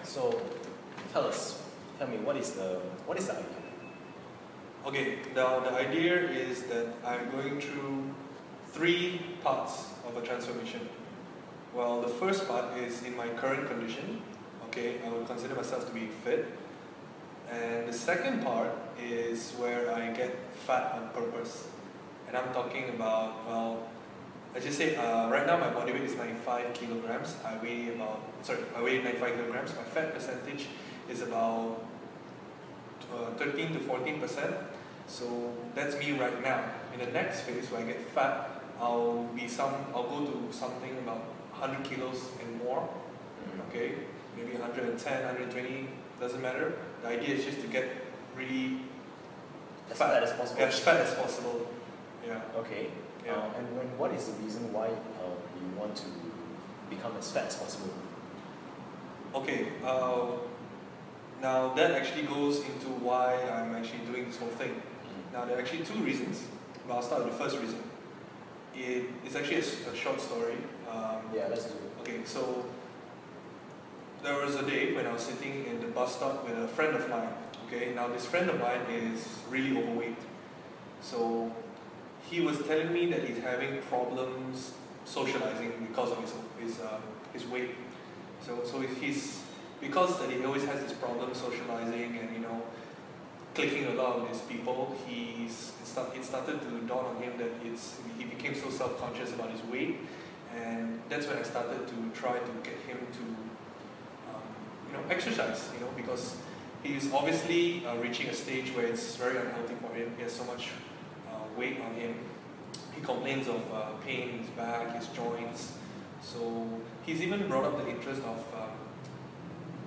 So tell me, what is the idea? Okay, now the idea is that I'm going through 3 parts of a transformation. Well, the first part is in my current condition. Okay, I would consider myself to be fit. And the second part is where I get fat on purpose. And I'm talking about, well, I just say right now my body weight is 95 kilograms. I weigh 95 kilograms. My fat percentage is about 13 to 14%. So that's me right now. In the next phase where I get fat, I'll go to something about 100 kilos and more. Okay, maybe 110, 120, doesn't matter. The idea is just to get really fat as possible. As fat as possible. Yeah. Okay. Yeah. And what is the reason why you want to become as fat as possible? Okay. Now that actually goes into why I'm actually doing this whole thing. Now there are actually 2 reasons. But I'll start with the first reason. It's actually a short story. Yeah, let's do it. Okay, so there was a day when I was sitting in the bus stop with a friend of mine. Okay, now this friend of mine is really overweight. So he was telling me that he's having problems socializing because of his weight. So he's because that he always has this problem socializing and clicking a lot with his people. It started to dawn on him that he became so self-conscious about his weight, and that's when I started to try to get him to exercise. Because he's obviously reaching a stage where it's very unhealthy for him. He has so much weight on him. He complains of pain in his back, his joints. So he's even brought up the interest of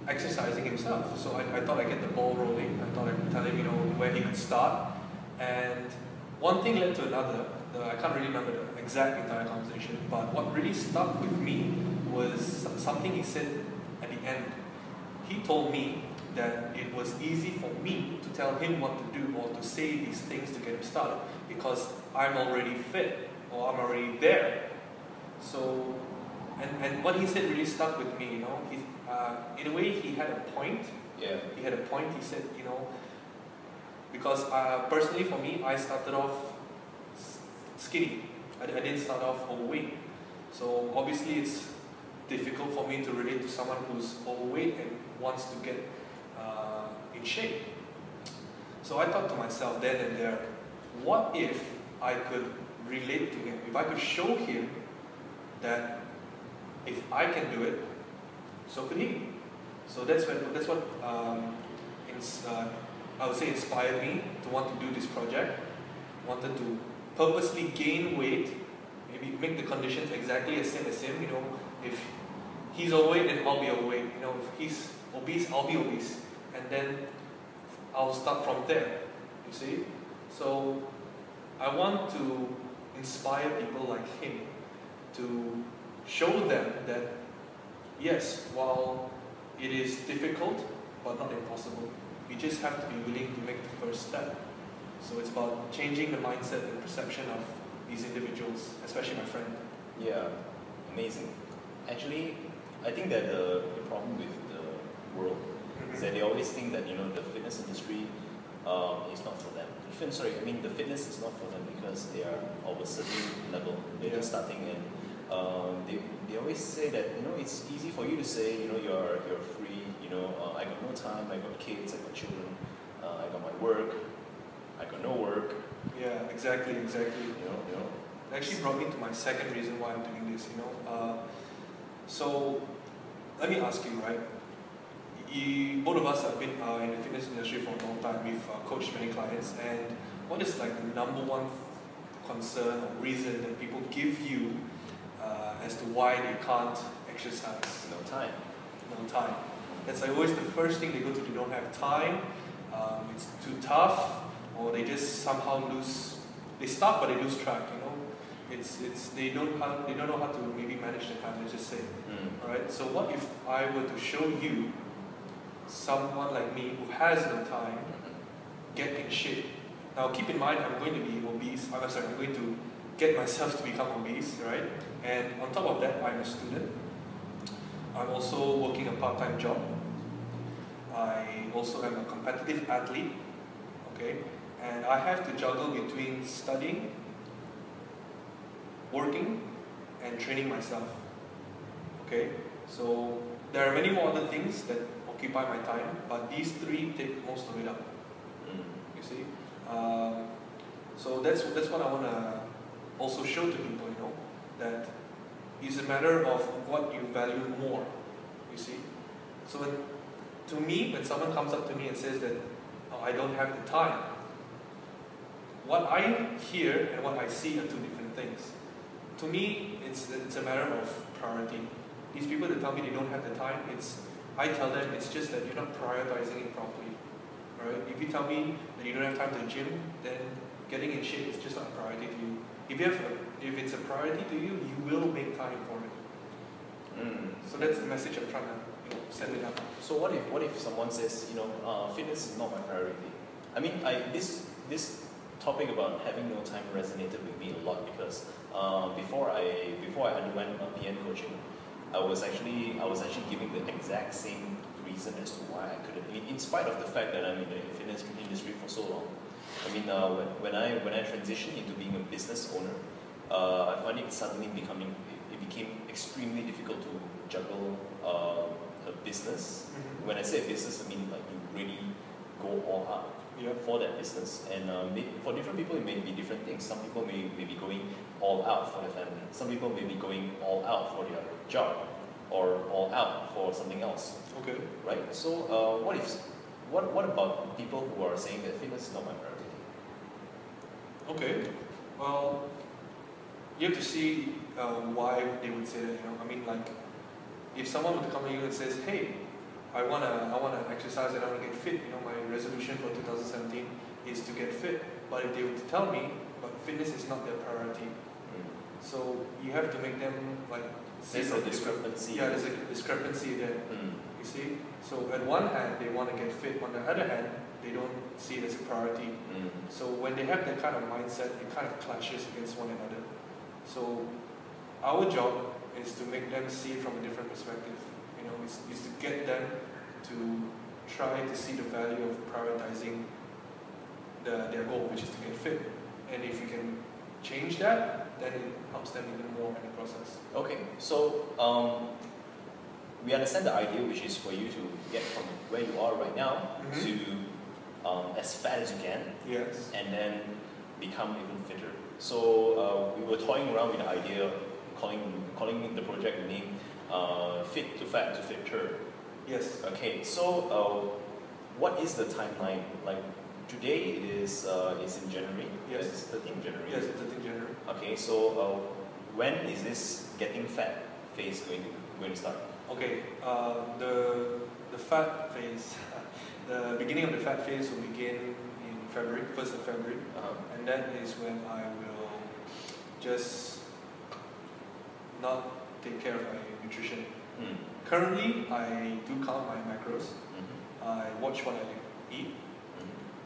exercising himself. So I thought I'd get the ball rolling. I thought I'd tell him, where he could start. And one thing led to another. I can't really remember the exact entire conversation, but what really stuck with me was something he said at the end. He told me that it was easy for me to tell him what to do or to say these things to get him started because I'm already fit or I'm already there. So, and what he said really stuck with me. In a way, he had a point. Yeah. He had a point. He said, because personally for me, I started off skinny. I didn't start off overweight. So obviously, it's difficult for me to relate to someone who's overweight and wants to get in shape. So I thought to myself then and there, what if I could relate to him? If I could show him that if I can do it, so could he. So that's what I would say inspired me to want to do this project. Wanted to purposely gain weight, maybe make the conditions exactly the same as him. If he's overweight, then I'll be overweight. If he's obese, I'll be obese, and then I'll start from there. You see? So I want to inspire people like him to show them that yes, while it is difficult but not impossible, you just have to be willing to make the first step. So it's about changing the mindset and perception of these individuals, especially my friend. Yeah, amazing. Actually, I think that the problem with the world is that they always think that the fitness industry is not for them. The fitness is not for them because they are of a certain level. They're just starting, and they always say that it's easy for you to say you're free. I got no time. I got kids. I got children. I got my work. I got no work. Yeah, exactly. It actually brought me to my second reason why I'm doing this. So let me ask you, right? Both of us have been in the fitness industry for a long time. We've coached many clients, and what is like the number one concern or reason that people give you as to why they can't exercise? No time. No time. That's like always the first thing they go to. They don't have time. It's too tough, or they just somehow lose. They start, but they lose track. They don't know how to maybe manage their time. Let's just say, all right. So what if I were to show you someone like me who has no time get in shape? Now, keep in mind, I'm going to be obese. I'm going to get myself to become obese, right? And on top of that, I'm a student. I'm also working a part-time job. I also am a competitive athlete, okay, and I have to juggle between studying, working, and training myself, okay. So there are many more other things that occupy my time, but these three take most of it up. You see, so that's what I want to also show to people, you know, that it's a matter of what you value more. You see, so to me, when someone comes up to me and says that, oh, I don't have the time, what I hear and what I see are two different things. To me, it's a matter of priority. These people that tell me they don't have the time, I tell them it's just that you're not prioritizing it properly. Right? If you tell me that you don't have time to the gym, then getting in shape is just not a priority to you. If it's a priority to you, you will make time for it. So that's the message I'm trying to send it out. So what if someone says, fitness is not my priority? I mean, this topic about having no time resonated with me a lot because before I underwent PN coaching, I was actually giving the exact same reason as to why I couldn't. I mean, in spite of the fact that I'm in the fitness industry for so long. I mean, when I transitioned into being a business owner, I find it became extremely difficult to juggle a business. When I say business, I mean like you really go all out for that business. And for different people, it may be different things. Some people may be going all out for their family. Some people may be going all out for their job, or all out for something else. Okay. Right. So what about people who are saying that fitness is not my priority? Okay. Well, you have to see why they would say that. I mean, like, if someone would come to you and says, "Hey, I wanna exercise and I wanna get fit. My resolution for 2017 is to get fit." But if they were to tell me, but fitness is not their priority, so you have to make them like see there's a discrepancy. Yeah, there's a discrepancy there. You see, so at one hand they want to get fit, on the other hand they don't see it as a priority. So when they have that kind of mindset, it kind of clashes against one another. So our job is to make them see it from a different perspective. Is to get them to try to see the value of prioritizing their goal, which is to get fit. And if you can change that, then it helps them even more in the process. Okay, so we understand the idea, which is for you to get from where you are right now to as fat as you can. Yes. And then become even fitter. So we were toying around with the idea, calling the project name Fit to Fat to Fitter. Yes. Okay, so what is the timeline? Like today it is it's in January. Yes. It's 13th January. Yes, it's 13th January. Okay, so when is this getting fat phase going to start? Okay, the fat phase, the beginning of the fat phase will begin in February, 1st of February, and that is when I will just not take care of my nutrition. Currently, I do count my macros. I watch what I eat.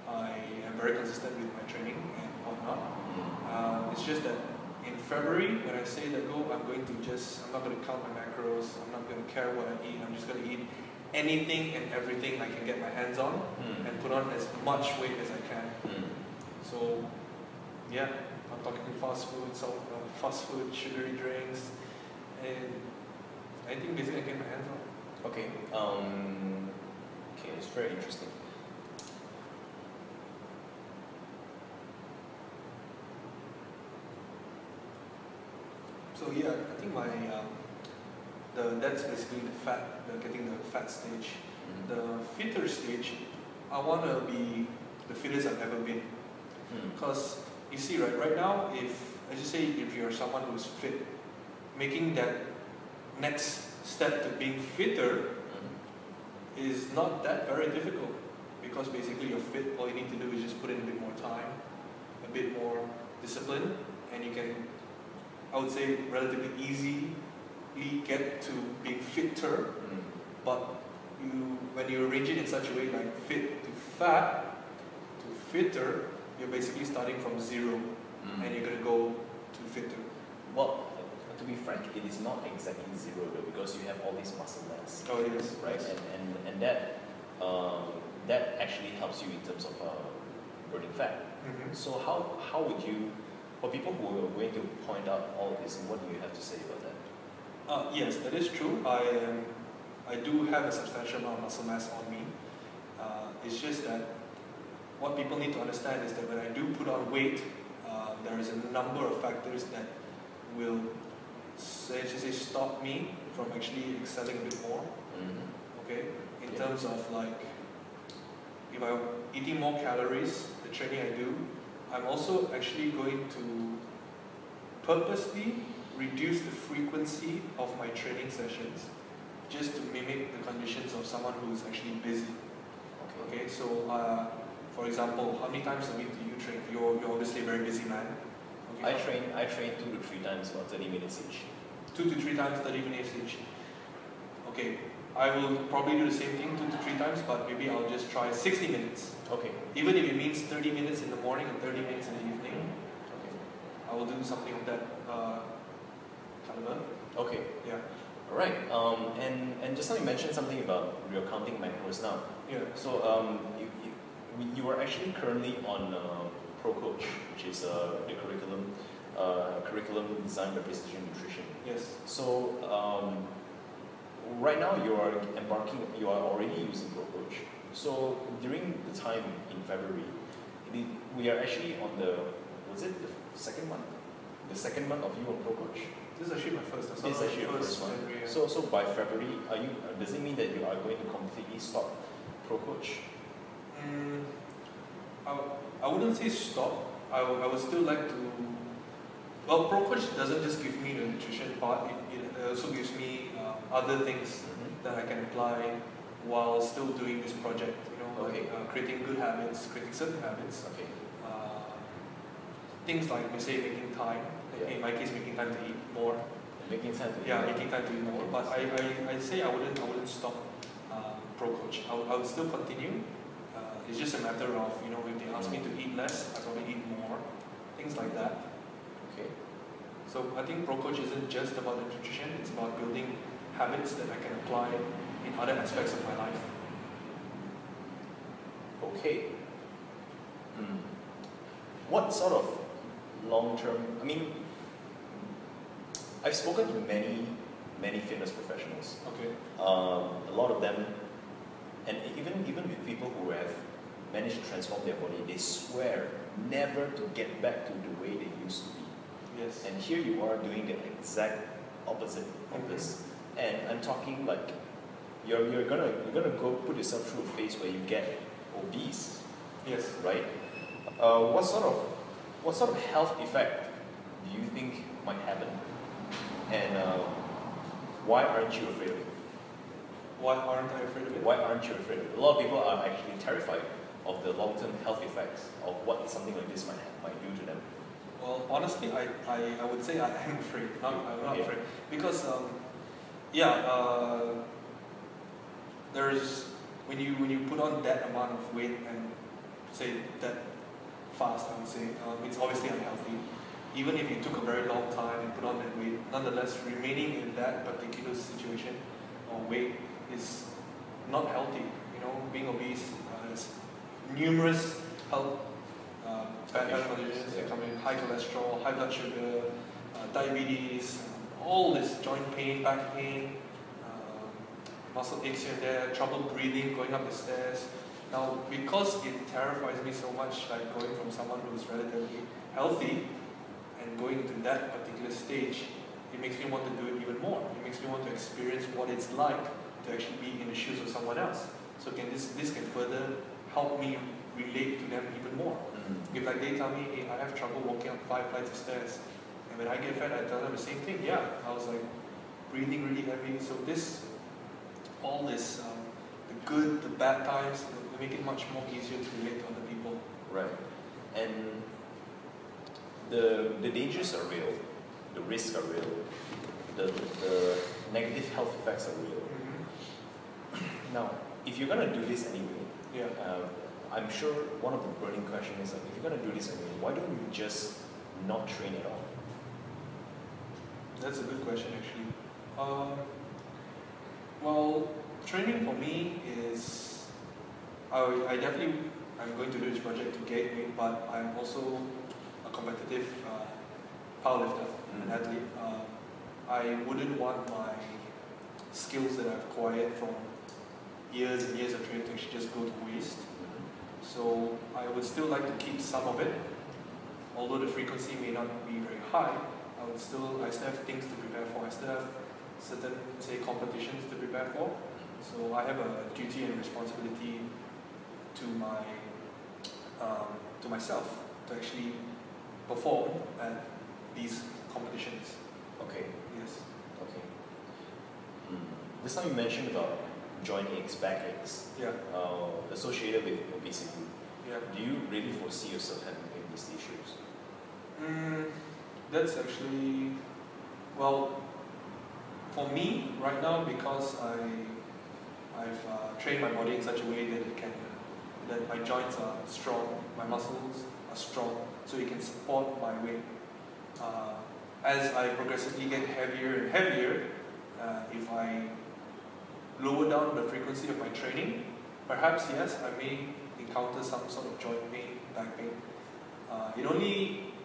I am very consistent with my training and whatnot. It's just that in February, when I say that, I'm not going to count my macros. I'm not going to care what I eat. I'm just going to eat anything and everything I can get my hands on and put on as much weight as I can. So, yeah, I'm talking fast food, sugary drinks, and anything basically I get my hands on. Okay. Okay, it's very interesting. So yeah, I think that's basically getting the fat stage. The fitter stage, I want to be the fittest I've ever been. Because you see, right now, if you're someone who's fit, making that next step to being fitter is not that very difficult, because basically you're fit. All you need to do is just put in a bit more time, a bit more discipline, and you can, I would say, relatively easily get to being fitter. But when you arrange it in such a way, like fit to fat to fitter, you're basically starting from zero, and you're going to go to fitter. Well, to be frank, it is not exactly zero though, because you have all these muscle mass. Oh yes, right? Yes. And that that actually helps you in terms of burning fat. So how would you, for people who are going to point out all this, what do you have to say about that? Yes, that is true. I do have a substantial amount of muscle mass on me. It's just that what people need to understand is that when I do put on weight, there is a number of factors that will stop me from actually excelling a bit more. Okay, in terms of like, if I'm eating more calories, the training I do, I'm also actually going to purposely reduce the frequency of my training sessions just to mimic the conditions of someone who is actually busy. Okay, so for example, how many times a week do you train? You're obviously a very busy man. Okay. I train 2 to 3 times, about 30 minutes each. 2 to 3 times, 30 minutes each. Okay, I will probably do the same thing 2 to 3 times, but maybe I'll just try 60 minutes. Okay. Even if it means 30 minutes in the morning and 30 minutes in the evening, Okay. I will do something of that caliber. Okay. Yeah. All right. And just now you mentioned something about your counting macros now. Yeah. So you are actually currently on Pro Coach, which is the curriculum designed by Precision Nutrition. Yes. So right now you are already using Pro Coach. So during the time in February, we are actually on the second month? The second month of you on Pro Coach? This is actually my first. This is actually your first one. February, yeah. So by February, does it mean that you are going to completely stop Pro Coach? I wouldn't say stop. I would still like to. Well, Pro Coach doesn't just give me the nutrition part. It also gives me other things that I can apply while still doing this project. You know, Okay. like creating good habits, creating certain habits. Okay. Things like, say, making time. Yeah. In my case, making time to eat more. Making time to Making time to eat more. But I say I wouldn't stop Pro Coach. I would still continue. It's just a matter of, you know, if they ask me to eat less, I probably eat more. Things like that. Okay. So I think Pro Coach isn't just about the nutrition, it's about building habits that I can apply in other aspects of my life. Okay. What sort of long-term, I mean, I've spoken to many fitness professionals. Okay. A lot of them, and even with people who have managed to transform their body, they swear never to get back to the way they used to be. Yes. And here you are doing the exact opposite of this. And I'm talking like you're gonna go put yourself through a phase where you get obese. Yes. Right? What sort of health effect do you think might happen? And why aren't you afraid of it? Why aren't I afraid of it? Why aren't you afraid of it? A lot of people are actually terrified of the long-term health effects of what something like this might do to them. Well, honestly, I would say I am afraid. I'm not afraid. Because, there's, when you put on that amount of weight and say that fast, I would say, it's obviously unhealthy. Even if you took a very long time and put on that weight, nonetheless, remaining in that particular situation or weight is not healthy. You know, being obese has numerous health bad health conditions that come in: high cholesterol, high blood sugar, diabetes, all this joint pain, back pain, muscle aches here and there, trouble breathing, going up the stairs. Now, because it terrifies me so much, like going from someone who's relatively healthy and going to that particular stage, it makes me want to do it even more. It makes me want to experience what it's like to actually be in the shoes of someone else. So this can further help me relate to them even more. If like they tell me, hey, I have trouble walking up 5 flights of stairs, and when I get fat, I tell them the same thing. Yeah, I was like breathing really heavy. So all this, the good, the bad times, they make it much more easier to relate to other people. Right. And the dangers are real, the risks are real, the negative health effects are real. Now, if you're gonna do this anyway, I'm sure one of the burning questions is like, if you're gonna do this anyway, why don't you just not train at all? That's a good question, actually. Well, training for me is I definitely I'm going to do this project to gain weight, but I'm also a competitive powerlifter, an athlete. I wouldn't want my skills that I've acquired from years and years of training to actually just go to waste. So I would still like to keep some of it, although the frequency may not be very high. I still have things to prepare for. I still have certain, say, competitions to prepare for. So I have a duty and responsibility to myself to actually perform at these competitions. Okay. Yes. Okay. Just now you mentioned about joint aches, back aches, Yeah. associated with obesity. Yeah. Do you really foresee yourself having these issues? That's actually, well, for me right now, because I've trained my body in such a way that that my joints are strong, my muscles are strong, so it can support my weight. As I progressively get heavier and heavier, if I lower down the frequency of my training, perhaps yes, I may encounter some sort of joint pain, back pain.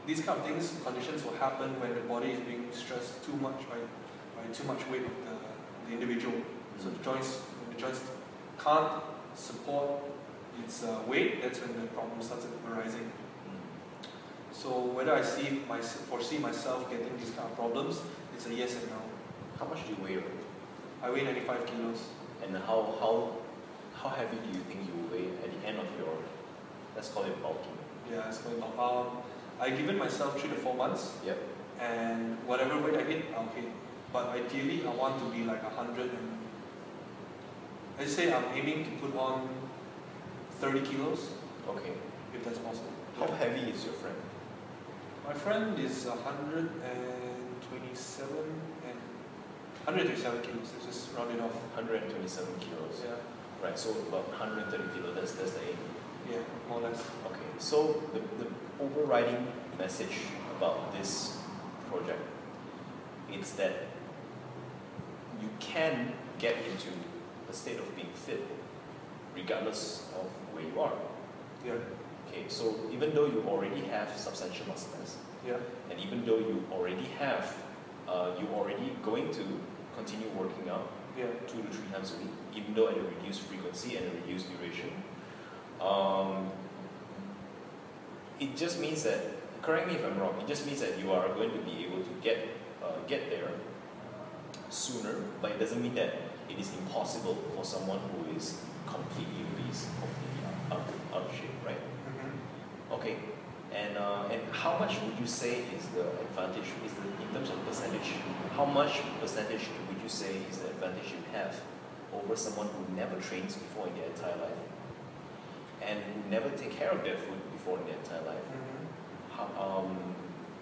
These kind of conditions will happen when the body is being stressed too much by too much weight of the individual. So when the joints can't support its weight, that's when the problem starts arising. So whether I foresee myself getting these kind of problems, it's a yes and no. How much do you weigh? I weigh 95 kilos. And how heavy do you think you will weigh at the end of your, let's call it bulking? Yeah, it's going up. I've given myself 3 to 4 months. Yep. And whatever weight I hit, I'll hit. But ideally, I want to be like 100 and, let's say I'm aiming to put on 30 kilos. Okay. If that's possible. How heavy is your friend? My friend is 127 kilos. Let's just round it off. 127 kilos. Yeah. Right, so about 130 kilos, that's the aim. Yeah, more or less. Okay, so the overriding message about this project is that you can get into a state of being fit regardless of where you are. Yeah. Okay, so even though you already have substantial muscle mass, yeah, and even though you already have, you're already going to continue working out, yeah, 2 to 3 times a week, even though at a reduced frequency and a reduced duration. It just means that, correct me if I'm wrong, it just means that you are going to be able to get there sooner, but it doesn't mean that it is impossible for someone who is completely obese, completely out of shape, right? Okay, and how much would you say is the advantage, in terms of percentage, how much percentage would you say is the advantage you have over someone who never trains before in their entire life and who never take care of their food before in their entire life,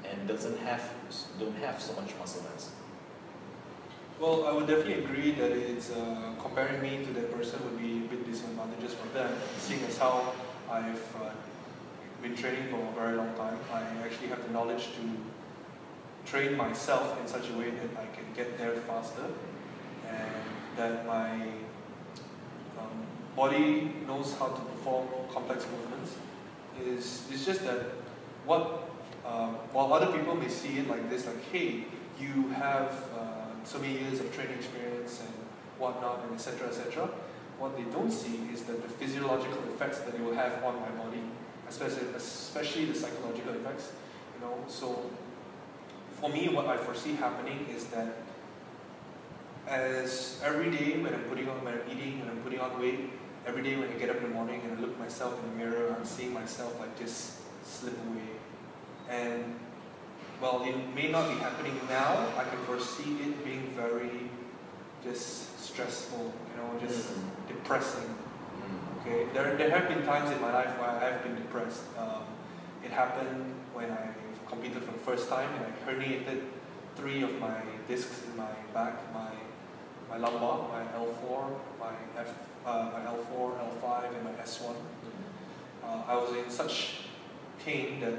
and don't have so much muscle mass? Well, I would definitely agree that it's comparing me to that person would be a bit disadvantageous for them, seeing as how I've been training for a very long time. I actually have the knowledge to train myself in such a way that I can get there faster, and that my body knows how to perform complex movements. It's just that while other people may see it like this, like, hey, you have so many years of training experience and whatnot, and etc., etc. What they don't see is that the physiological effects that it will have on my body, especially the psychological effects. So for me, what I foresee happening is that as every day when I'm eating, when I'm putting on weight, every day when I get up in the morning and I look at myself in the mirror, I'm seeing myself like just slip away. And well, it may not be happening now. I can foresee it being very just stressful, just depressing. Okay, there have been times in my life where I have been depressed. It happened when I competed for the first time and I herniated 3 of my discs in my back, my lumbar, my L4, my L4, L5, and my S1. I was in such pain that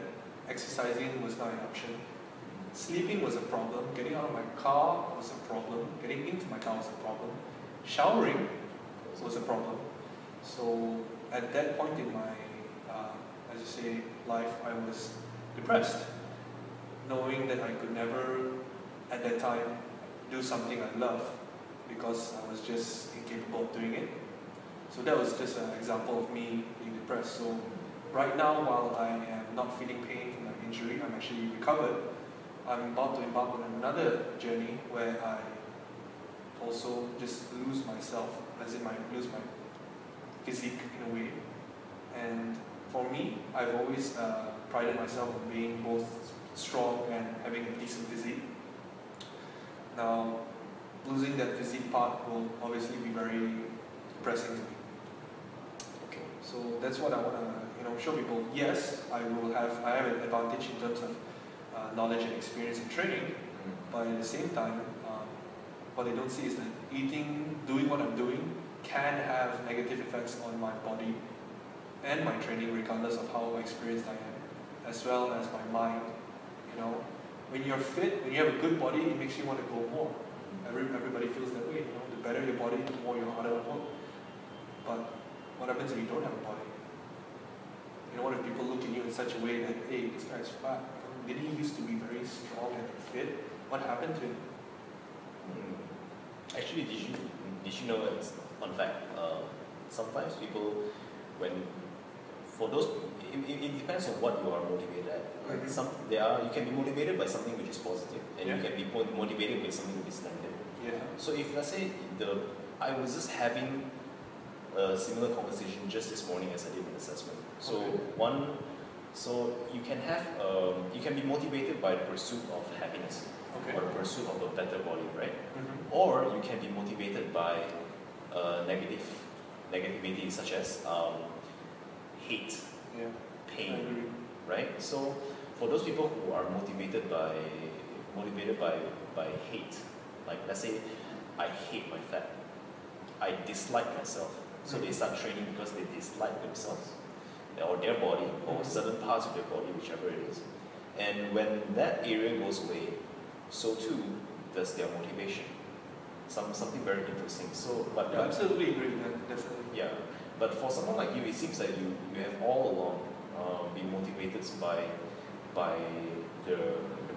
exercising was not an option. Sleeping was a problem. Getting out of my car was a problem. Getting into my car was a problem. Showering was a problem. So at that point in my, as you say, life, I was depressed, knowing that I could never, at that time, do something I love because I was just incapable of doing it. So that was just an example of me being depressed. So right now, while I am not feeling pain from my injury, I'm actually recovered. I'm about to embark on another journey where I also just lose myself, as in lose my physique in a way. And for me, I've always prided myself on being both strong and having a decent physique. Now, losing that physique part will obviously be very depressing to me. Okay, so that's what I want to show people. Yes, I have an advantage in terms of knowledge and experience in training, but at the same time, what they don't see is that doing what I'm doing can have negative effects on my body and my training regardless of how experienced I am, as well as my mind. When you're fit, when you have a good body, it makes you want to go more. Everybody feels that way, the better your body, the more you're harder at work. But what happens if you don't have a body? What if people look at you in such a way that, hey, this guy's fat? Did he used to be very strong and fit? What happened to him? Actually, did you know, it's fun fact, sometimes people, it depends on what you are motivated at. Right? You can be motivated by something which is positive, and you can be motivated by something which is negative. Yeah. So if let's say I was just having a similar conversation just this morning as I did an assessment. So you can be motivated by the pursuit of happiness, or the pursuit of a better body, right? Or you can be motivated by negativity such as hate, pain, right? So for those people who are motivated by hate, like let's say I hate my fat, I dislike myself, so they start training because they dislike themselves or their body or certain parts of their body, whichever it is. And when that area goes away, so too does their motivation. Something very interesting. So, but I absolutely agree with that, definitely. Yeah, but for someone like you, it seems like you have all along been motivated by the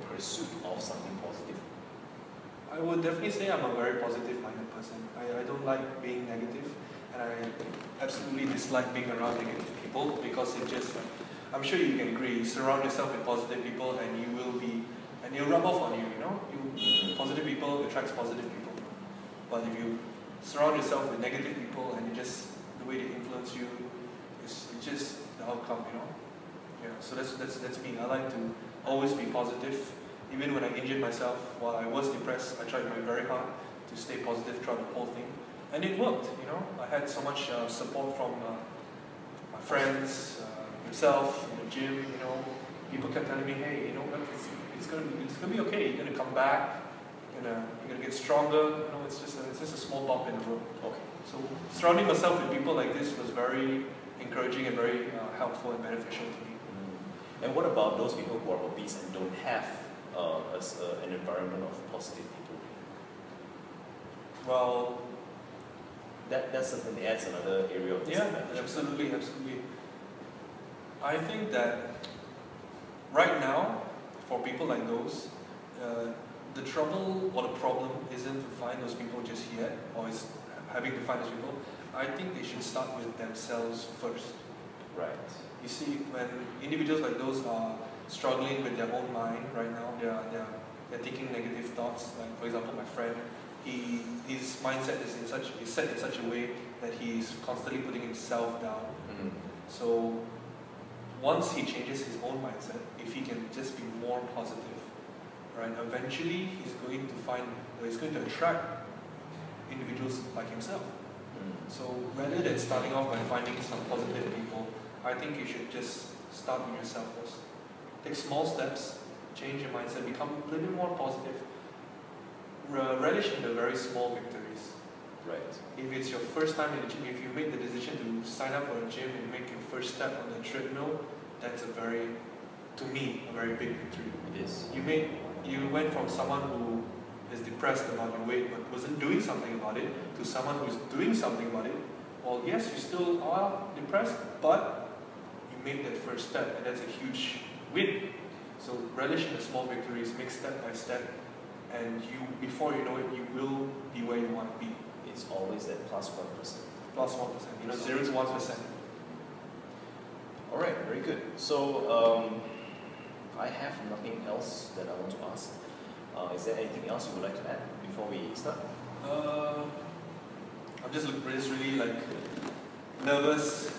pursuit of something positive. I would definitely say I'm a very positive-minded person. I don't like being negative, and I absolutely dislike being around negative people because it just, I'm sure you can agree, you surround yourself with positive people and you'll rub off on you, Positive people attracts positive people. But if you surround yourself with negative people and the way they influence you, it's just the outcome, Yeah, so that's me. I like to always be positive. Even when I injured myself, while I was depressed, I tried my very hard to stay positive throughout the whole thing. And it worked, I had so much support from my friends, yourself, in the gym, People kept telling me, hey, what, it's gonna be okay. You're gonna come back. You're gonna get stronger. It's just a small bump in the road. Okay. So surrounding myself with people like this was very encouraging and very helpful and beneficial to me. And what about those people who are obese and don't have an environment of positive people? Well, that certainly adds another area of disadvantage. Yeah, absolutely. I think that right now, for people like those, the trouble or the problem isn't to find those people just yet, or is having to find those people. I think they should start with themselves first. Right. You see, when individuals like those are struggling with their own mind right now, they're thinking negative thoughts. Like for example, my friend, his mindset is set in such a way that he's constantly putting himself down. So once he changes his own mindset, if he can just be more positive, right? Eventually, he's going to attract individuals like himself. So rather than starting off by finding some positive people, I think you should just start with yourself first. Take small steps, change your mindset, become a little bit more positive. Relish in the very small victories. Right. If it's your first time in the gym, if you make the decision to sign up for a gym and make your first step on the treadmill, that's to me, a very big victory. It is. You went from someone who is depressed about your weight but wasn't doing something about it to someone who's doing something about it, well, yes, you still are depressed, but you made that first step, and that's a huge win. So relish in the small victories, make step by step, and you, before you know it, you will be where you want to be. It's always that plus 1%. Plus 1%, 0 to 1%. Alright, very good. So, I have nothing else that I want to ask. Is there anything else you would like to add before we start? I'm just really like nervous,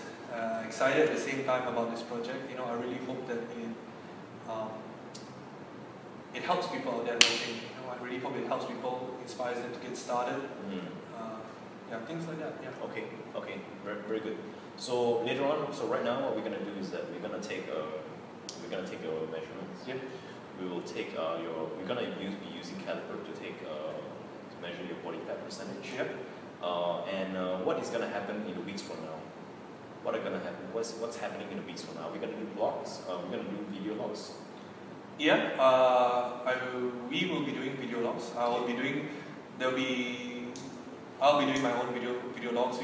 excited at the same time about this project. I really hope that it helps people out there watching. I really hope it helps people, inspires them to get started. Yeah, things like that. Yeah. Okay, very good. So later on, right now, what we're gonna do is that we're gonna take your measurements. Yep. We will take we're gonna be using caliper to measure your body fat percentage. Yep. And what is gonna happen in the weeks from now? What's happening in the weeks from now? We're gonna do vlogs. We're gonna do video logs. Yeah. We will be doing video logs. I'll be doing my own video logs.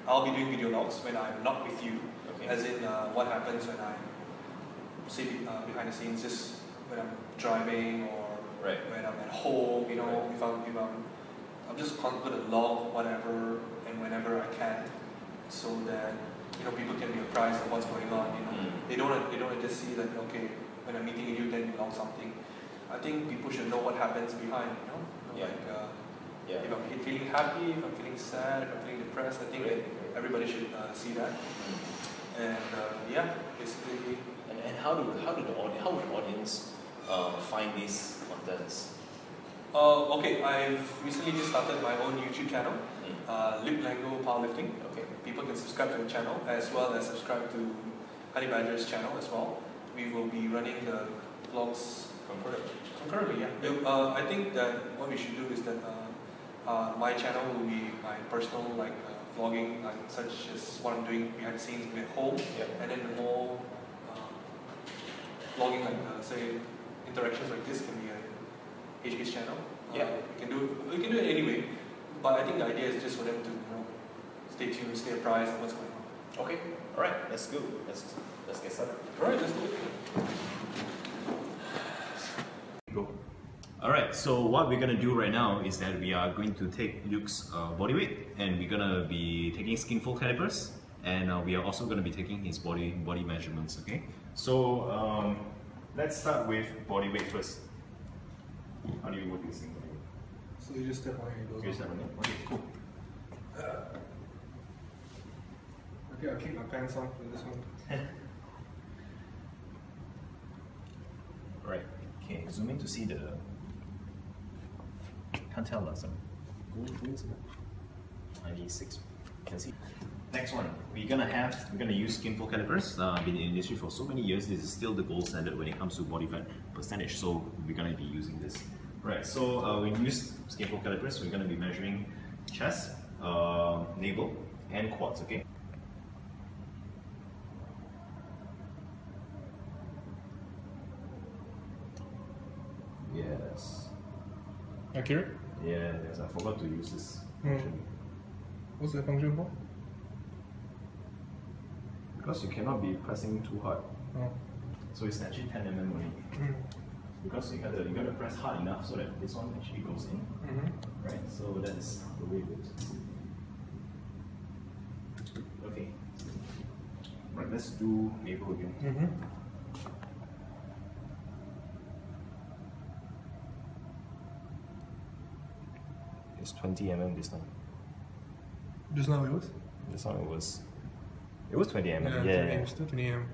I'll be doing video logs when I'm not with you. Okay. As in what happens when I sit behind the scenes, just when I'm driving or when I'm at home. If I'm just gonna log whatever and whenever I can, so that people can be apprised of what's going on. They don't just see that when I'm meeting you, then you log something. I think people should know what happens behind. If I'm feeling happy, if I'm feeling sad, if I'm feeling depressed, I think everybody should see that. And basically. And how would the audience find these contents? I've recently just started my own YouTube channel, Lip Lango Powerlifting. Okay. People can subscribe to the channel as well as subscribe to Honey Badger's channel as well. We will be running the vlogs concurrently. Yeah. I think that what we should do is that my channel will be my personal vlogging, such as what I'm doing behind the scenes at home, and then the more vlogging, say interactions like this, can be a HB's channel. We can do it anyway, but I think the idea is just for them to stay tuned, stay apprised of what's going on. Okay, all right, let's go. Let's get started. All right, let's do it. Go. All right, so what we're gonna do right now is that we are going to take Luke's body weight, and we're gonna be taking skinful calipers, and we are also gonna be taking his body measurements. Okay, so let's start with body weight first. How do you work this thing? So you just step on it. You step on it. Okay, cool. Okay, I'll keep my pants on for this one. Right. Okay, zoom in to see the. Can't tell us. 96. Can see. Next one, we're gonna use skinful calipers. Been in the industry for so many years. This is still the gold standard when it comes to body fat percentage. So we're gonna be using this. Right. So we use skinful calipers. We're gonna be measuring chest, navel, and quads. Okay. Yes. Accurate? Yeah, yes, I forgot to use this function. What's the function for? Because you cannot be pressing too hard. Oh. So it's actually 10 mm only. Because you gotta press hard enough so that this one actually goes in. Right? So that's the way it goes. Okay. Right, let's do navel again. It's 20 mm this time. Just now it was? This time it was 20 mm. Yeah, still 20 mm.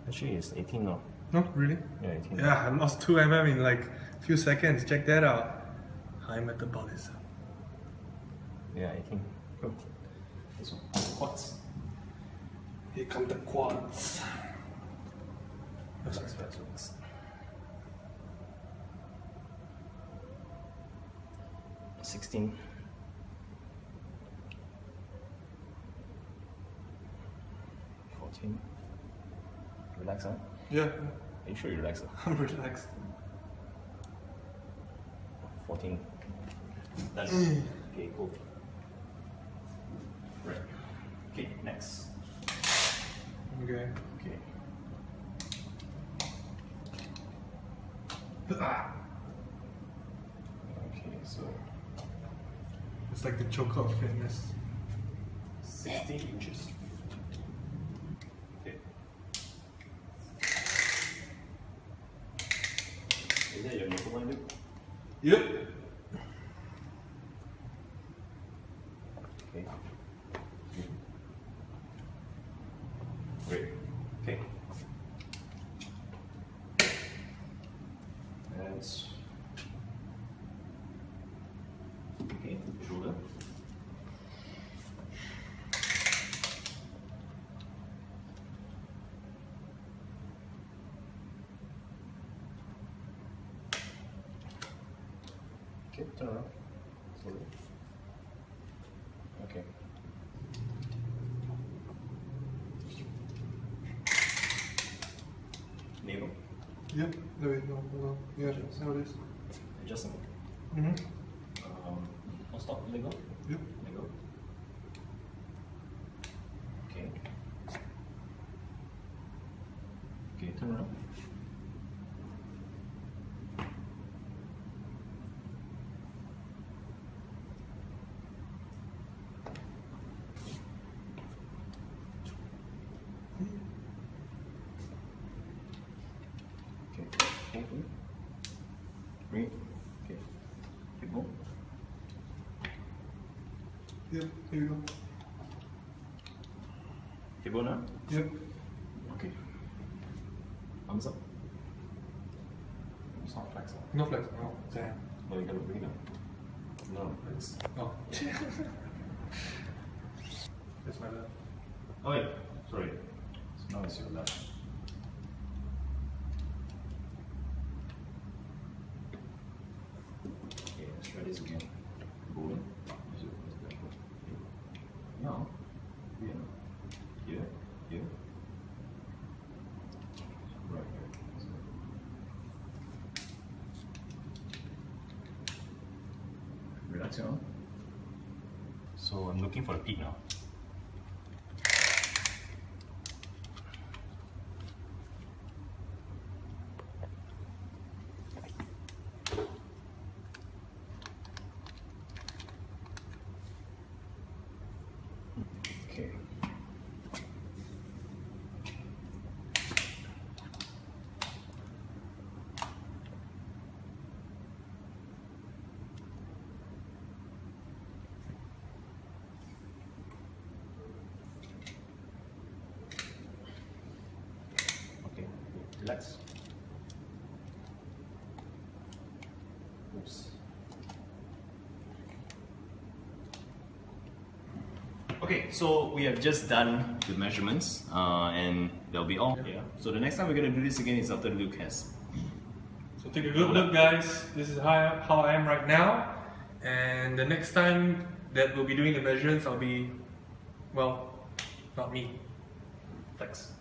Actually, it's 18 now. No, really? Yeah, 18. Yeah, I lost 2 mm in like a few seconds. Check that out. High metabolism. Yeah, 18. Good. This one. Quads. Here come the quads. That's works. $16. $14. Relax, huh? Yeah. Are you sure you relax? I'm relaxed. 14. Done. Okay, cool. Right. Okay, next. Okay. Okay. Okay, so It's like the choker of fitness. 16 inches. Okay. Is that your nipple line? Yep. Okay. Great. Okay. That's okay. Shoulder. Okay, turn around. Slowly. Okay. Navel. Yep. No. Yeah, that's how it is. Adjustable. Mm-hmm. No stop. Let go. Yep. Let go. Okay. Okay, turn around. Okay, hold it. Bring it. Okay. Keep going. Yep. Here you go. Keep going now. Yep. Okay. Arms up. It's not flexible. No flex. Oh, damn. No, you gotta bring it up. No, it's. Oh. That's my left. Oh wait, sorry. So now it's your left. Okay, let's try this again. Go in. Now, here, here. Right. Relax your arm. So I'm looking for a peak now. Okay. Okay, relax. Oops. Okay, so we have just done the measurements, and they'll be all. Yeah. So the next time we're gonna do this again is after Luke has. So take a good look, guys. This is how I am right now. And the next time that we'll be doing the measurements, I'll be, well, not me. Flex.